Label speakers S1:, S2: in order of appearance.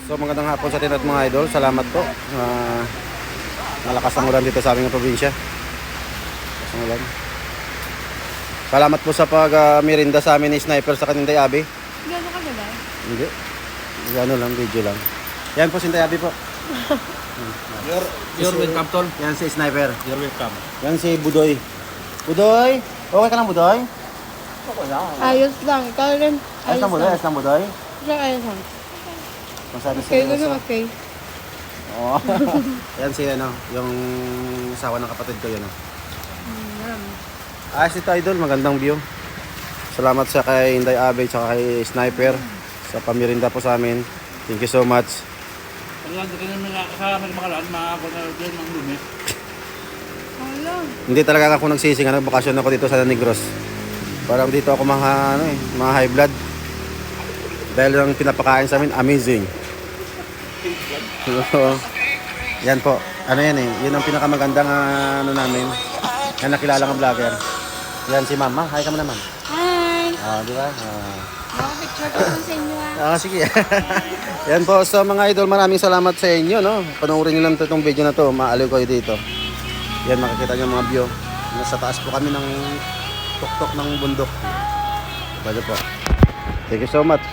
S1: So magandang hapon sa atin at mga idol. Salamat po. Malakas ang ulan dito sa aming probinsya. Malakas ang ulan. Salamat po sa pag-merinda sa amin ni Sniper sa Kaninday Abi.
S2: Gano'n ka ba?
S1: Hindi. Ano lang, video lang. Yan po si Inday Abi po.
S3: You're welcome, Tol.
S1: Yan si Sniper.
S3: You're welcome.
S1: Yan si Budoy. Budoy! Okay ka lang, Budoy?
S2: Ayos lang. Ikaw rin.
S1: Ayos lang, Budoy? Ayos lang, Budoy?
S2: Ayos lang.
S1: Masabi
S2: Okay,
S1: sa
S2: gano'n okay.
S1: Oo. Yan si ano, yung asawa ng kapatid ko yun. Ayos ito idol, magandang view. Salamat sa kay Inday Abe at kay Sniper sa pamirinda po sa amin. Thank you so much.
S3: Pagkakanda ka naman sa makalaan, makakapag na doon ng lumit.
S2: Hala.
S1: Hindi talaga ako nagsising, bakasyon ako dito sa Negros. Parang dito ako mga high blood. Dahil ang pinapakain sa amin, amazing. Yan po. Ano yan eh, yun ang pinakamagandang namin. Yan nakilala ng vlogger. Yan si Mama. Hi ka mo naman.
S2: Hi!
S1: Di ba?
S2: Picture ko sa inyo
S1: Sige. Yan po sa mga idol, maraming salamat sa inyo, no? Panoorin niyo lang itong video na to, maaliw kayo dito. Yan, makikita niyo mga view. Nasa taas po kami ng tuktok ng bundok. Bago po. Thank you so much.